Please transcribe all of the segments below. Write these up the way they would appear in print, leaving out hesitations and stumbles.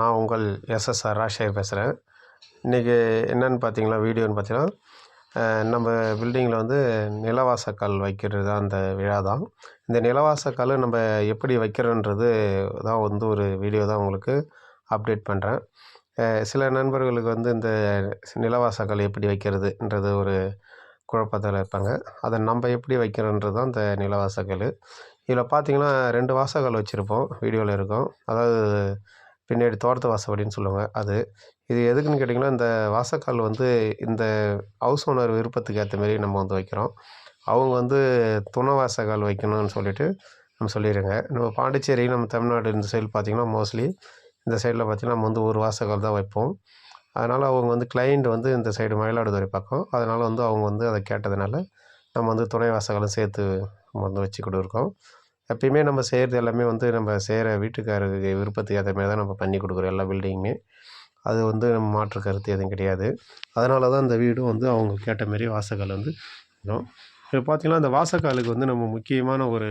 நான் உங்கள் எஸ்எஸ்ஆர் ராஜசேகர் பேசுகிறேன். இன்றைக்கி என்னென்னு பார்த்தீங்கன்னா வீடியோன்னு பார்த்தீங்கன்னா நம்ம பில்டிங்கில் வந்து நிலவாசக்கல் வைக்கிறது தான் அந்த விழா தான். இந்த நிலவாசக்கல் நம்ம எப்படி வைக்கிறோன்றது தான் வந்து ஒரு வீடியோ தான் உங்களுக்கு அப்டேட் பண்ணுறேன். சில நண்பர்களுக்கு வந்து இந்த நிலவாசக்கல் எப்படி வைக்கிறதுன்றது ஒரு குழப்பத்தில் இருப்பாங்க. அதை நம்ம எப்படி வைக்கிறோன்றது தான் இந்த நிலவாசக்கல். இதில் பார்த்தீங்கன்னா 2 வாசக்கல் வச்சுருப்போம், வீடியோவில் இருக்கும். அதாவது பின்னாடி தோட்டத்து வாசப்படின்னு சொல்லுவாங்க அது. இது எதுக்குன்னு கேட்டிங்கன்னா, இந்த வாசக்கால் வந்து இந்த ஹவுஸ் ஓனர் விருப்பத்துக்கு ஏற்ற மாரி நம்ம வந்து வைக்கிறோம். அவங்க வந்து துணை வாசக்கால் வைக்கணும்னு சொல்லிவிட்டு நம்ம சொல்லிடுங்க. நம்ம பாண்டிச்சேரி, நம்ம தமிழ்நாடு இந்த சைடு பார்த்திங்கன்னா மோஸ்ட்லி இந்த சைடில் பார்த்திங்கன்னா நம்ம வந்து ஒரு வாசக்கால் தான் வைப்போம். அதனால் அவங்க வந்து கிளைண்ட் வந்து இந்த சைடு மயிலாடுதுறை பக்கம். அதனால் வந்து அவங்க வந்து அதை கேட்டதுனால நம்ம வந்து துணை வாசக்காலும் சேர்த்து நம்ம வந்து வச்சு கொடுத்துருக்கோம். எப்பயுமே நம்ம செய்கிறது எல்லாமே வந்து நம்ம செய்கிற வீட்டுக்காரருக்கு விருப்பத்துக்கு ஏற்ற மாரி தான் நம்ம பண்ணி கொடுக்குறோம் எல்லா பில்டிங்குமே. அது வந்து நம்ம மாற்று கருத்து எதுவும் கிடையாது. அதனால தான் இந்த வீடும் வந்து அவங்க கேட்ட மாரி வாசக்கால் வந்து வரும். இப்போ பார்த்திங்கன்னா இந்த வாசக்காலுக்கு வந்து நம்ம முக்கியமான ஒரு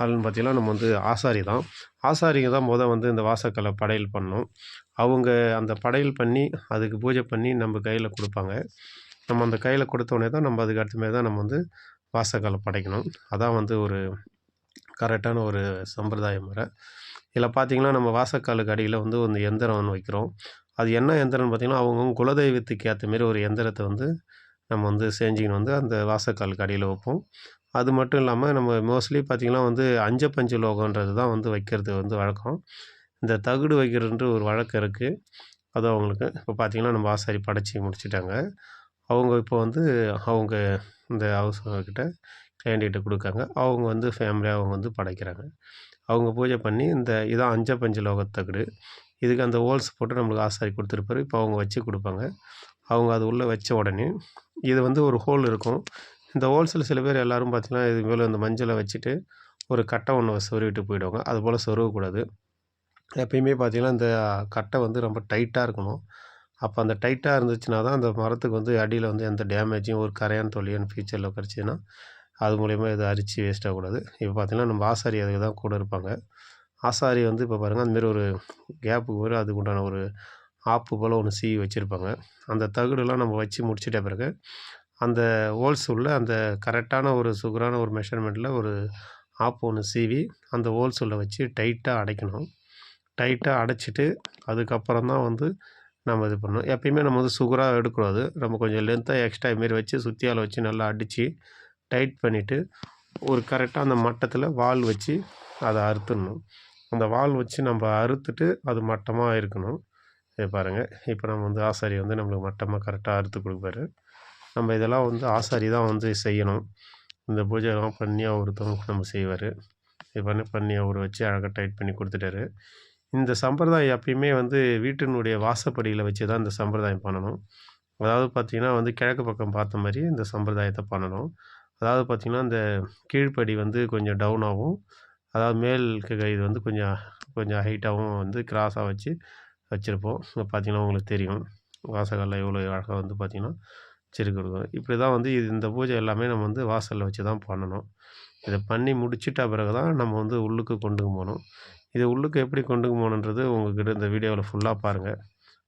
ஆள்னு பார்த்திங்கன்னா நம்ம வந்து ஆசாரி தான். ஆசாரிங்க தான் வந்து இந்த வாசக்காலை படையல் பண்ணணும். அவங்க அந்த படையல் பண்ணி அதுக்கு பூஜை பண்ணி நம்ம கையில் கொடுப்பாங்க. நம்ம அந்த கையில் கொடுத்தோடனே தான் நம்ம அதுக்கு அடுத்த மாரி தான் நம்ம வந்து வாசக்காலை படைக்கணும். அதான் வந்து ஒரு கரெக்டான ஒரு சம்பிரதாய முறை. இதில் பார்த்திங்கன்னா நம்ம வாசக்காலுக்கு அடியில் வந்து ஒரு எந்திரம் ஒன்று வைக்கிறோம். அது என்ன எந்திரம்னு பார்த்திங்கன்னா, அவங்கவுங்க குலதெய்வத்துக்கு ஏற்ற மாரி ஒரு எந்திரத்தை வந்து நம்ம வந்து செஞ்சுக்கின்னு வந்து அந்த வாசக்காலுக்கு அடியில் வைப்போம். அது மட்டும் இல்லாமல் நம்ம மோஸ்ட்லி பார்த்திங்கன்னா வந்து அஞ்சப்பஞ்சு லோகன்றது தான் வந்து வைக்கிறது வந்து வழக்கம். இந்த தகுடு வைக்கிறதுன்ற ஒரு வழக்கம் இருக்குது. அது அவங்களுக்கு இப்போ பார்த்திங்கன்னா நம்ம ஆசாரி படைச்சி முடிச்சுட்டாங்க. அவங்க இப்போ வந்து அவங்க இந்த ஹவுஸ் ஓனர்கிட்ட கிளையண்ட்கிட்ட கொடுக்காங்க. அவங்க வந்து ஃபேமிலியாக அவங்க வந்து படைக்கிறாங்க. அவங்க பூஜை பண்ணி இதான் அஞ்சப்பஞ்சு லோகத்தகடு. இதுக்கு அந்த ஹோல்ஸ் போட்டு நம்மளுக்கு ஆசாரி கொடுத்துருப்பாரு. இப்போ அவங்க வச்சு கொடுப்பாங்க. அவங்க அது உள்ளே வச்ச உடனே இது வந்து ஒரு ஹோல் இருக்கும். இந்த ஹோல்ஸில் சில பேர் எல்லோரும் பார்த்திங்கன்னா இது மேலே இந்த மஞ்சளை வச்சுட்டு ஒரு கட்டை ஒன்று சொருவிட்டு போயிடுவாங்க. அதுபோல் சொருகக்கூடாது. எப்பயுமே பார்த்திங்கன்னா இந்த கட்டை வந்து ரொம்ப டைட்டாக இருக்கணும். அப்போ அந்த டைட்டாக இருந்துச்சுன்னா தான் அந்த மரத்துக்கு வந்து அடியில் வந்து எந்த டேமேஜும் ஒரு கரையான் தொல்லியும் ஃப்யூச்சரில் கிடச்சிதுன்னா அது மூலிமா இதை அரித்து வேஸ்ட் ஆகக்கூடாது. இப்போ பார்த்திங்கன்னா நம்ம ஆசாரி அதுக்கு தான் கூட இருப்பாங்க. ஆசாரி வந்து இப்போ பாருங்கள் அந்தமாரி ஒரு கேப்புக்கு வரும் அதுக்கு உண்டான ஒரு ஆப்பு போல் ஒன்று சீவி வச்சுருப்பாங்க. அந்த தகுடுலாம் நம்ம வச்சு முடிச்சிட்ட பிறகு அந்த ஹோல்ஸ் உள்ள அந்த கரெக்டான ஒரு சுகரான ஒரு மெஷர்மெண்ட்டில் ஒரு ஆப்பு ஒன்று சீவி அந்த ஹோல்ஸ் உள்ள வச்சு டைட்டாக அடைக்கணும். டைட்டாக அடைச்சிட்டு அதுக்கப்புறம் தான் வந்து நம்ம இது பண்ணணும். எப்பயுமே நம்ம வந்து சுகராக எடுக்கக்கூடாது. நம்ம கொஞ்சம் லென்த்தாக எக்ஸ்ட்ரா இதுமாரி வச்சு சுத்தியால் வச்சு நல்லா அடித்து டைட் பண்ணிவிட்டு ஒரு கரெக்டாக அந்த மட்டத்தில் வால் வச்சு அதை அறுத்துடணும். அந்த வால் வச்சு நம்ம அறுத்துட்டு அது மட்டமாக இருக்கணும். இதை பாருங்கள், இப்போ நம்ம வந்து ஆசாரி வந்து நம்மளுக்கு மட்டமாக கரெக்டாக அறுத்து கொடுப்பாரு. நம்ம இதெல்லாம் வந்து ஆசாரி தான் வந்து செய்யணும். இந்த பூஜைலாம் பண்ணி ஒருத்தவங்களுக்கு நம்ம செய்வார். இது பண்ணி அவர் வச்சு அழகாக டைட் பண்ணி கொடுத்துட்டாரு. இந்த சம்பிரதாயம் எப்பயுமே வந்து வீட்டினுடைய வாசப்படியில் வச்சு தான் இந்த சம்பிரதாயம் பண்ணணும். அதாவது பார்த்திங்கன்னா வந்து கிழக்கு பக்கம் பார்த்த மாதிரி இந்த சம்பிரதாயத்தை பண்ணணும். அதாவது பார்த்திங்கன்னா இந்த கீழ்ப்படி வந்து கொஞ்சம் டவுனாகவும், அதாவது மேல் இது வந்து கொஞ்சம் கொஞ்சம் ஹைட்டாகவும் வந்து கிராஸாக வச்சு வச்சுருப்போம். இங்கே பார்த்திங்கன்னா உங்களுக்கு தெரியும் வாசக்காலில் எவ்வளோ அழகாக வந்து பார்த்திங்கன்னா வச்சுருக்குறோம். இப்படி தான் வந்து இந்த பூஜை எல்லாமே நம்ம வந்து வாசலில் வச்சு தான் பண்ணணும். இதை பண்ணி முடிச்சிட்ட பிறகு தான் நம்ம வந்து உள்ளுக்கு கொண்டுக்கு போகணும். இது உள்ளுக்கு எப்படி கொண்டுக்கு போகணுன்றது உங்கள்கிட்ட இந்த வீடியோவில் ஃபுல்லாக பாருங்கள்.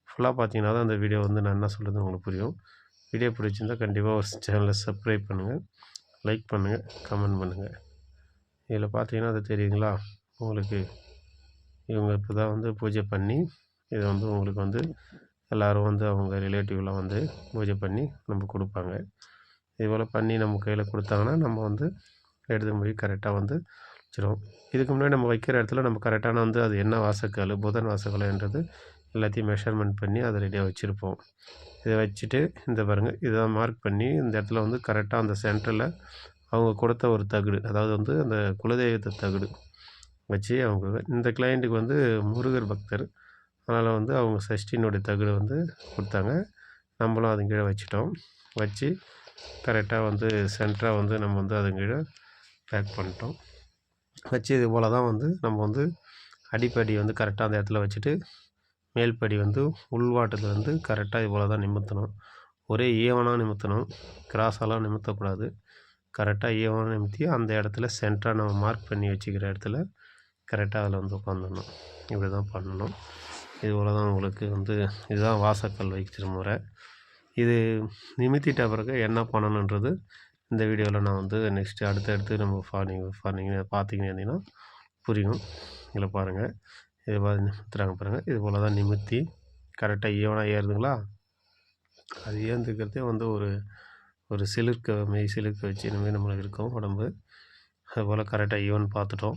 ஃபுல்லாக பார்த்தீங்கன்னா தான் அந்த வீடியோ வந்து நான் என்ன சொல்கிறது உங்களுக்கு புரியும். வீடியோ பிடிச்சிருந்தால் கண்டிப்பாக ஒரு சேனலை சப்ஸ்கிரைப் பண்ணுங்கள், லைக் பண்ணுங்கள், கமெண்ட் பண்ணுங்கள். இதில் பார்த்தீங்கன்னா அது தெரியுங்களா உங்களுக்கு, இவங்க இப்போ தான் வந்து பூஜை பண்ணி இதை வந்து உங்களுக்கு வந்து எல்லோரும் வந்து அவங்க ரிலேட்டிவ்லாம் வந்து பூஜை பண்ணி நம்ம கொடுப்பாங்க. இதுபோல் பண்ணி நம்ம கையில் கொடுத்தாங்கன்னா நம்ம வந்து எடுத்து போய் கரெக்டாக வந்து வச்சிருவோம். இதுக்கு முன்னாடி நம்ம வைக்கிற இடத்துல நம்ம கரெக்டான வந்து அது என்ன வாசக்கால், புதன் வாசக்கால்ன்றது எல்லாத்தையும் மெஷர்மெண்ட் பண்ணி அதை ரெடியாக வச்சுருப்போம். இதை வச்சுட்டு இந்த பாருங்கள் இதை மார்க் பண்ணி இந்த இடத்துல வந்து கரெக்டாக அந்த சென்டரில் அவங்க கொடுத்த ஒரு தகுடு, அதாவது வந்து அந்த குலதெய்வத்தை தகுடு வச்சு அவங்க இந்த கிளைண்ட்டுக்கு வந்து முருகர் பக்தர். அதனால் வந்து அவங்க சஷ்டினுடைய தகுடு வந்து கொடுத்தாங்க. நம்மளும் அது கீழே வச்சிட்டோம். வச்சு கரெக்டாக வந்து சென்டராக வந்து நம்ம வந்து அது கீழே பேக் பண்ணிட்டோம். வச்சு இது போல் தான் வந்து நம்ம வந்து அடிப்படி வந்து கரெக்டாக அந்த இடத்துல வச்சுட்டு மேல்படி வந்து உள்வாட்டத்தில் வந்து கரெக்டாக இது போல் தான் நிமித்தணும். ஒரே ஈவனாக நிமித்தணும், கிராஸாலாம் நிமித்தக்கூடாது. கரெக்டாக ஈவனாக நிமித்தி அந்த இடத்துல சென்டராக நம்ம மார்க் பண்ணி வச்சுக்கிற இடத்துல கரெக்டாக அதில் வந்து உட்காந்துடணும். இப்படி தான் பண்ணணும். இது போல் தான் உங்களுக்கு வந்து இதுதான் வாசக்கல் வைக்கிற முறை. இது நிமித்திட்ட பிறகு என்ன பண்ணணுன்றது இந்த வீடியோவில் நான் வந்து நெக்ஸ்ட்டு அடுத்தடுத்து நம்ம பார்த்தீங்கன்னு இருந்தீங்கன்னா புரியும். இதில் பாருங்கள், இது நிமித்துறாங்க பாருங்கள். இது போல் தான் நிமித்தி கரெக்டாக ஈவனாக ஏறுதுங்களா? அது ஏந்துக்கிறதே வந்து ஒரு மெய் சிலிர்க்க வச்சு இனிமேல் நம்மளுக்கு இருக்கும் உடம்பு. அதுபோல் கரெக்டாக ஈவன் பார்த்துட்டோம்.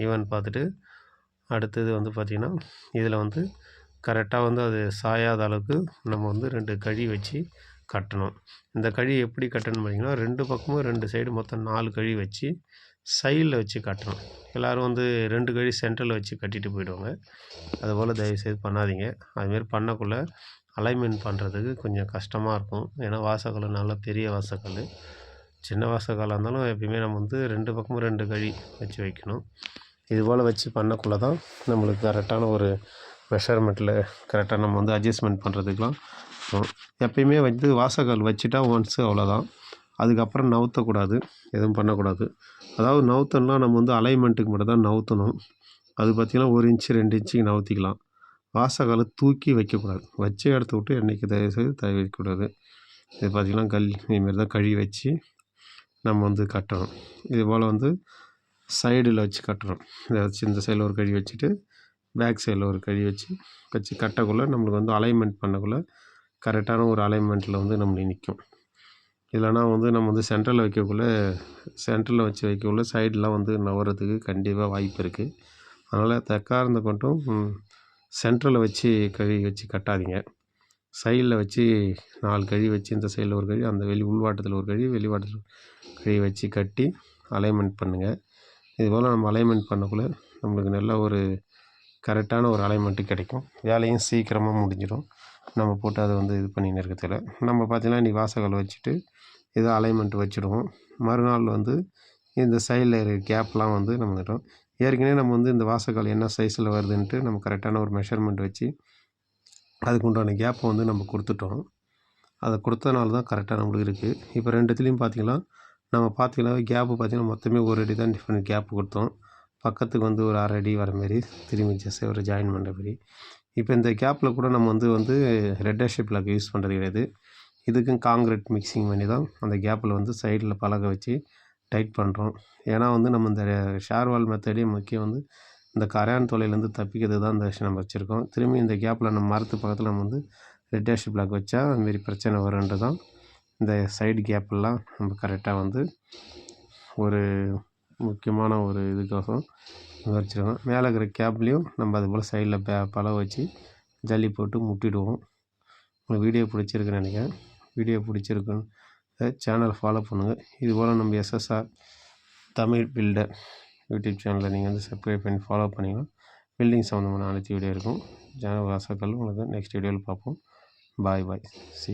ஈவன் பார்த்துட்டு அடுத்தது வந்து பார்த்திங்கன்னா இதில் வந்து கரெக்டாக வந்து அது சாயாத அளவுக்கு நம்ம வந்து 2 கழி வச்சு கட்டணும். இந்த கழி எப்படி கட்டணும்னு பார்த்திங்கன்னா 2 பக்கமும் 2 சைடு மொத்தம் 4 கழி வச்சு சைடில் வச்சு கட்டணும். எல்லோரும் வந்து 2 கழி சென்டரில் வச்சு கட்டிட்டு போயிடுவாங்க. அதுபோல் தயவுசெய்து பண்ணாதீங்க. அதுமாரி பண்ணக்குள்ளே அலைன்மெண்ட் பண்ணுறதுக்கு கொஞ்சம் கஷ்டமாக இருக்கும். ஏன்னா வாசக்கல் நல்ல பெரிய வாசக்கல். சின்ன வாசக்காலாக இருந்தாலும் எப்பயுமே நம்ம வந்து 2 பக்கமும் 2 கழி வச்சு வைக்கணும். இதுபோல் வச்சு பண்ணக்குள்ளே தான் நம்மளுக்கு கரெக்டான ஒரு மெஷர்மெண்ட்டில் கரெக்டாக நம்ம வந்து அட்ஜஸ்ட்மெண்ட் பண்ணுறதுக்கெலாம் எப்பயுமே வந்து வாசக்கால் வச்சுட்டா ஒன்ஸு அவ்வளோதான். அதுக்கப்புறம் நவுத்தக்கூடாது, எதுவும் பண்ணக்கூடாது. அதாவது நவுத்தணும்னா நம்ம வந்து அலைன்மெண்ட்டுக்கு மட்டும் தான் நவுத்தணும். அது பார்த்திங்கன்னா 1 இன்ச்சு 2 இன்ச்சுக்கு நவுத்திக்கலாம். வாசக்காலை தூக்கி வைக்கக்கூடாது. வச்ச இடத்த விட்டு என்றைக்கு தயவுசெய்து வைக்கக்கூடாது. இது பார்த்திங்கன்னா இதுமாரி தான் கழி வச்சு நம்ம வந்து கட்டணும். இதுபோல் வந்து சைடில் வச்சு கட்டுறோம். ஏதாச்சும் இந்த சைடில் ஒரு கழி வச்சுட்டு பேக் சைடில் ஒரு கழி வச்சு கட்டக்குள்ளே நம்மளுக்கு வந்து அலைன்மெண்ட் பண்ணக்குள்ளே கரெக்டான ஒரு அலைன்மெண்ட்டில் வந்து நம்மளுக்கு நிற்கும். இல்லைனா வந்து நம்ம வந்து சென்டரில் வச்சு வைக்கக்குள்ள சைடெலாம் வந்து நவறதுக்கு கண்டிப்பாக வாய்ப்பு இருக்குது. அதனால் தக்கார்ந்த கொண்டும் சென்டரில் வச்சு கழி வச்சு கட்டாதீங்க. சைடில் வச்சு 4 கழி வச்சு இந்த சைடில் ஒரு கழி, அந்த உள்வாட்டத்தில் ஒரு கழி, வெளிவாட்டத்தில் கழி வச்சு கட்டி அலைன்மெண்ட் பண்ணுங்கள். இதுபோல் நம்ம அலைன்மெண்ட் பண்ணக்குள்ளே நம்மளுக்கு நல்ல ஒரு கரெக்டான ஒரு அலைன்மெண்ட்டு கிடைக்கும். வேலையும் சீக்கிரமாக முடிஞ்சிடும். நம்ம போட்டு அதை வந்து இது பண்ணின்னு இருக்கிறதில்ல. நம்ம பார்த்திங்கன்னா இன்றைக்கி வாசக்கால் வச்சுட்டு ஏதோ அலைன்மெண்ட் வச்சுடுவோம். மறுநாள் வந்து இந்த சைடில் இருக்கிற கேப்லாம் வந்து நம்ம கிட்டோம். ஏற்கனவே நம்ம வந்து இந்த வாசக்கால் என்ன சைஸில் வருதுன்ட்டு நம்ம கரெக்டான ஒரு மெஷர்மெண்ட் வச்சு அதுக்கு உண்டான கேப்பை வந்து நம்ம கொடுத்துட்டோம். அதை கொடுத்தனால தான் கரெக்டாக நம்மளுக்கு இருக்குது. இப்போ 2த்துலேயும் பார்த்திங்கன்னா கேப்பு பார்த்திங்கன்னா மொத்தமே 1 அடி தான் டிஃப்ரெண்ட் கேப்பு கொடுத்தோம். பக்கத்துக்கு வந்து ஒரு 1/2 அடி வரமாரி திரும்பி ஜஸ்ட் ஒரு ஜாயின் பண்ணுற மாரி. இப்போ இந்த கேப்பில் கூட நம்ம வந்து ரெட் ஷேப் பிளாக் யூஸ் பண்ணுறது கிடையாது. இதுக்கும் காங்கிரீட் மிக்சிங் பண்ணி தான் அந்த கேப்பில் வந்து சைடில் பலகை வச்சு டைட் பண்ணுறோம். ஏன்னா வந்து நம்ம இந்த ஷேர்வால் மெத்தடே முக்கியம் வந்து இந்த கரையான் தொல்லையிலேருந்து தப்பிக்கிறது தான் இந்த நம்ம வச்சுருக்கோம். திரும்பி இந்த கேப்பில் நம்ம மரத்து பக்கத்தில் நம்ம வந்து ரெட் ஷேப் பிளாக் வச்சா அதுமாரி பிரச்சனை வருன்றது தான் இந்த சைடு கேப்பெல்லாம் நம்ம கரெக்டாக வந்து ஒரு முக்கியமான ஒரு இதுக்கோசம் வச்சுருக்கோம். மேலே இருக்கிற கேப்லேயும் நம்ம அதுபோல் சைடில் பலகை வச்சு ஜல்லி போட்டு முட்டிடுவோம். உங்களுக்கு வீடியோ பிடிச்சிருக்குன்னு நினைக்கிறேன். வீடியோ பிடிச்சிருக்குன்னு சேனலை ஃபாலோ பண்ணுங்கள். இதுபோல் நம்ம எஸ்எஸ்ஆர் தமிழ் பில்டர் யூடியூப் சேனலில் நீங்கள் வந்து சப்ஸ்கிரைப் பண்ணி ஃபாலோ பண்ணிங்கன்னா பில்டிங் சம்மந்தமான அனைத்து வீடியோ இருக்கும். சேனல் வாசக்கல் உங்களுக்கு நெக்ஸ்ட் வீடியோவில் பார்ப்போம். பாய் சி.